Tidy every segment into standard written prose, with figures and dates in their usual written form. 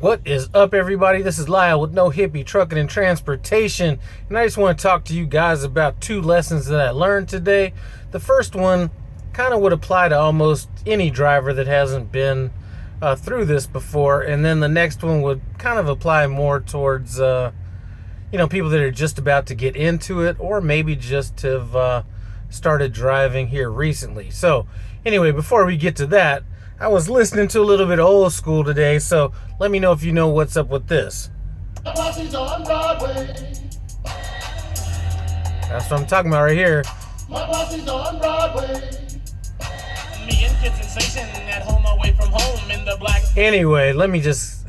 What is up, everybody? This is Lyle with No Hippie Trucking and Transportation, and I just want to talk to you guys about two lessons that I learned today. The first one kind of would apply to almost any driver that hasn't been through this before, and then the next one would kind of apply more towards people that are just about to get into it, or maybe just have started driving here recently. So anyway, before we get to that, I was listening to a little bit of old school today, so let me know if you know what's up with this. That's what I'm talking about right here. My posse's on Broadway. Me and Kid Sensation at home away from home in the black. Anyway, let me just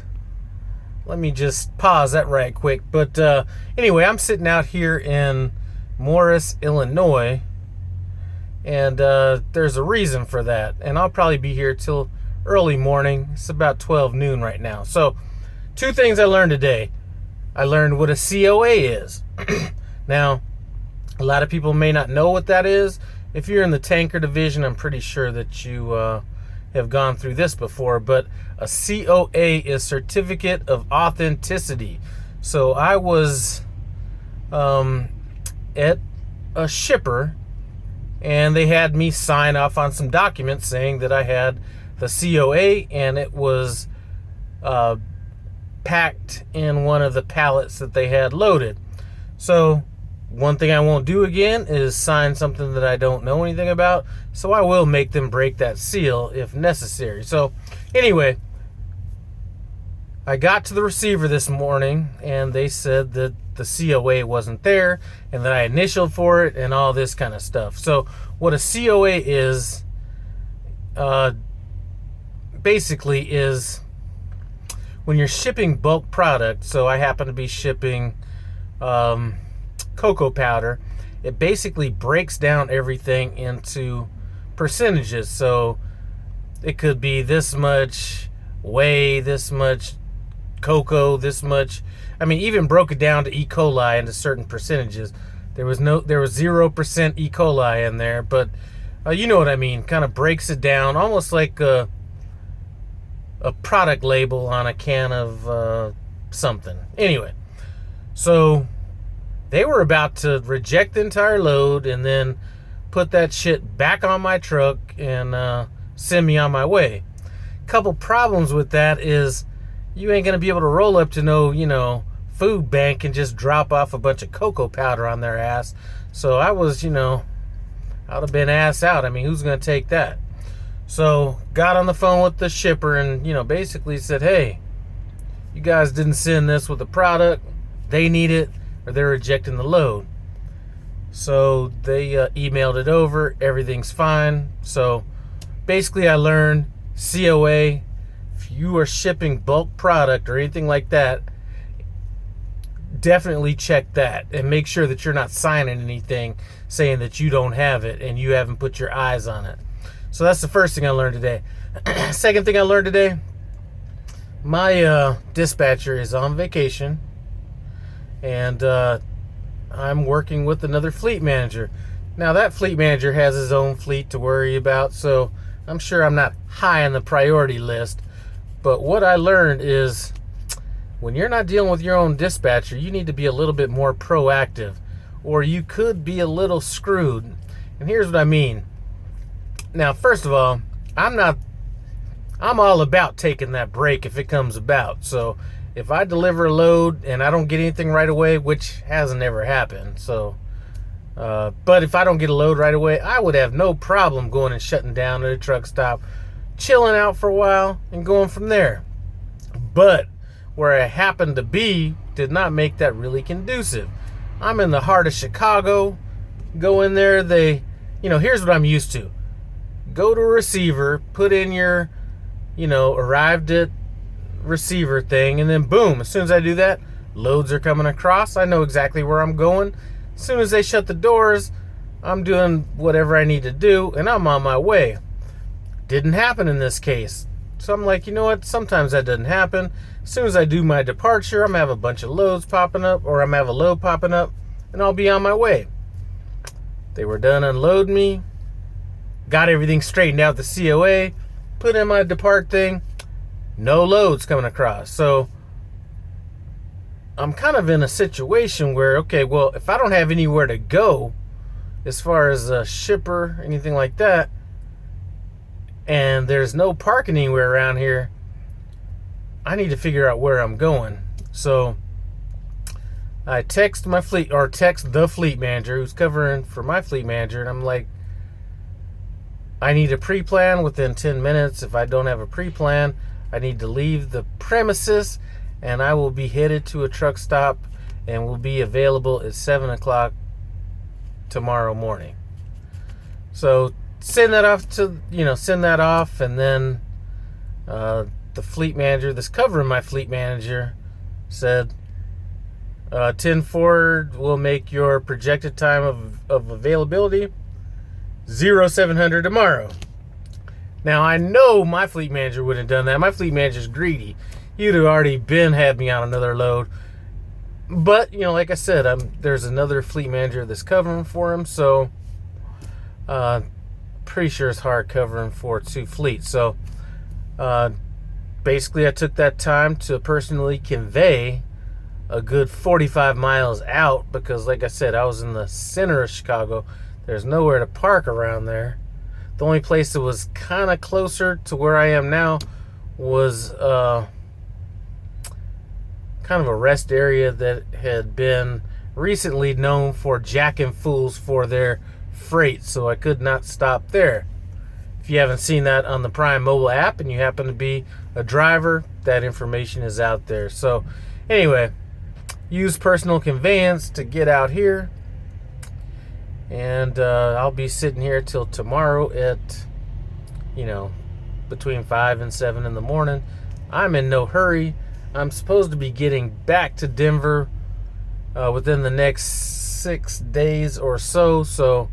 pause that right quick. But anyway, I'm sitting out here in Morris, Illinois, and there's a reason for that. And I'll probably be here till early morning. It's about 12 noon right now. So, two things I learned today. I learned what a COA is. Now, a lot of people may not know what that is. If you're in the tanker division, I'm pretty sure that you have gone through this before. But a COA is Certificate of Authenticity. So I was at a shipper, and they had me sign off on some documents saying that I had the COA, and it was packed in one of the pallets that they had loaded. So one thing I won't do again is sign something that I don't know anything about, so I will make them break that seal if necessary. So anyway, I got to the receiver this morning, and they said that the COA wasn't there, and that I initialed for it, and all this kind of stuff. So what a COA is, basically is when you're shipping bulk product. So I happen to be shipping cocoa powder. It basically breaks down everything into percentages. So it could be this much whey, this much cocoa, this much. I mean, even broke it down to E. coli into certain percentages. There was 0% E. coli in there, but you know what I mean. Kind of breaks it down, almost like a product label on a can of something. Anyway, so they were about to reject the entire load and then put that shit back on my truck and send me on my way. Couple problems with that is you ain't gonna be able to roll up to no, food bank and just drop off a bunch of cocoa powder on their ass. So I was, I'd have been ass out. I mean, who's gonna take that? So got on the phone with the shipper and, basically said, hey, you guys didn't send this with the product. They need it, or they're rejecting the load. So they emailed it over. Everything's fine. So basically I learned COA, if you are shipping bulk product or anything like that, definitely check that and make sure that you're not signing anything saying that you don't have it and you haven't put your eyes on it. So that's the first thing I learned today. Second thing I learned today, my dispatcher is on vacation, and I'm working with another fleet manager. Now that fleet manager has his own fleet to worry about, so I'm sure I'm not high on the priority list. But what I learned is when you're not dealing with your own dispatcher, you need to be a little bit more proactive, or you could be a little screwed. And here's what I mean. Now, first of all, I'm all about taking that break if it comes about. So if I deliver a load and I don't get anything right away, which hasn't ever happened, so but if I don't get a load right away, I would have no problem going and shutting down at a truck stop, chilling out for a while, and going from there. But where I happened to be did not make that really conducive. I'm in the heart of Chicago. Go in there, here's what I'm used to. Go to a receiver, put in your, arrived at receiver thing, and then boom, as soon as I do that, loads are coming across. I know exactly where I'm going. As soon as they shut the doors, I'm doing whatever I need to do, and I'm on my way. Didn't happen in this case. So I'm like, you know what? Sometimes that doesn't happen. As soon as I do my departure, I'm going to have a bunch of loads popping up, or I'm going to have a load popping up, and I'll be on my way. They were done unloading me. Got everything straightened out, the COA, put in my depart thing, no loads coming across. So I'm kind of in a situation where, okay, well, if I don't have anywhere to go as far as a shipper, anything like that, and there's no parking anywhere around here, I need to figure out where I'm going. So I text the fleet manager who's covering for my fleet manager, and I'm like, I need a pre-plan within 10 minutes. If I don't have a pre-plan, I need to leave the premises, and I will be headed to a truck stop and will be available at 7 o'clock tomorrow morning. So send that off, and then the fleet manager that's covering my fleet manager said 10-4 will make your projected time of availability 0700 tomorrow. Now, I know my fleet manager wouldn't have done that. My fleet manager's greedy. He'd have already had me on another load. But, like I said, there's another fleet manager that's covering for him, so pretty sure it's hard covering for two fleets. So basically I took that time to personally convey a good 45 miles out, because like I said, I was in the center of Chicago. There's nowhere to park around there. The only place that was kind of closer to where I am now was kind of a rest area that had been recently known for jacking fools for their freight, so I could not stop there. If you haven't seen that on the Prime mobile app and you happen to be a driver, that information is out there. So anyway, use personal conveyance to get out here, and I'll be sitting here till tomorrow at between 5 and 7 in the morning. I'm in no hurry. I'm supposed to be getting back to Denver within the next 6 days or so. So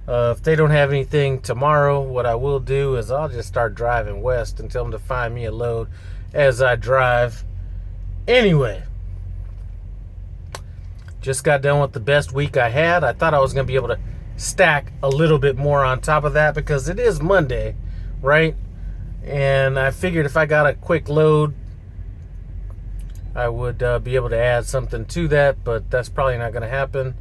if they don't have anything tomorrow, what I will do is I'll just start driving west and tell them to find me a load as I drive. Anyway, just got done with the best week I had. I thought I was going to be able to stack a little bit more on top of that because it is Monday, right? And I figured if I got a quick load, I would be able to add something to that, but that's probably not going to happen.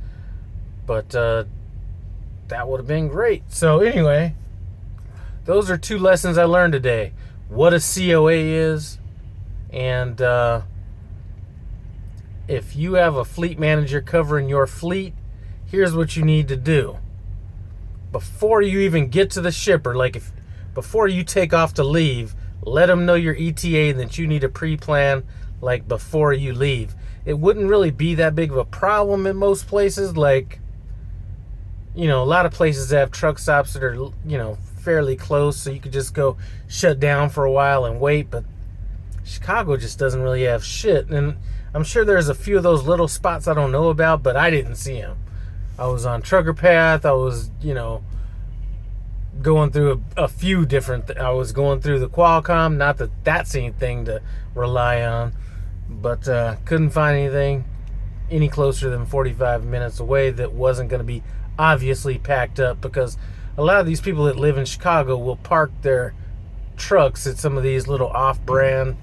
But that would have been great. So anyway, those are 2 lessons I learned today. What a COA is, and if you have a fleet manager covering your fleet, here's what you need to do. Before you even get to the shipper, before you take off to leave, let them know your ETA and that you need a pre-plan before you leave. It wouldn't really be that big of a problem in most places. A lot of places have truck stops that are, fairly close, so you could just go shut down for a while and wait. But Chicago just doesn't really have shit. And I'm sure there's a few of those little spots I don't know about, but I didn't see them. I was on Trucker Path. I was, going through a few different... I was going through the Qualcomm. Not that that's anything to rely on, but couldn't find anything any closer than 45 minutes away that wasn't going to be obviously packed up, because a lot of these people that live in Chicago will park their trucks at some of these little off-brand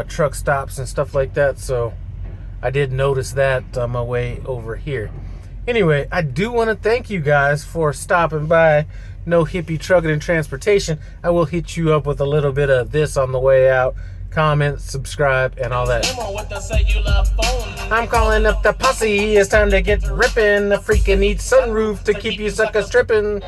truck stops and stuff like that. So I did notice that on my way over here. Anyway, I do want to thank you guys for stopping by No Hippie Trucking and Transportation. I will hit you up with a little bit of this on the way out. Comment, subscribe, and all that. I'm calling up the posse. It's time to get ripping. The freaking neat sunroof to keep you suckers tripping.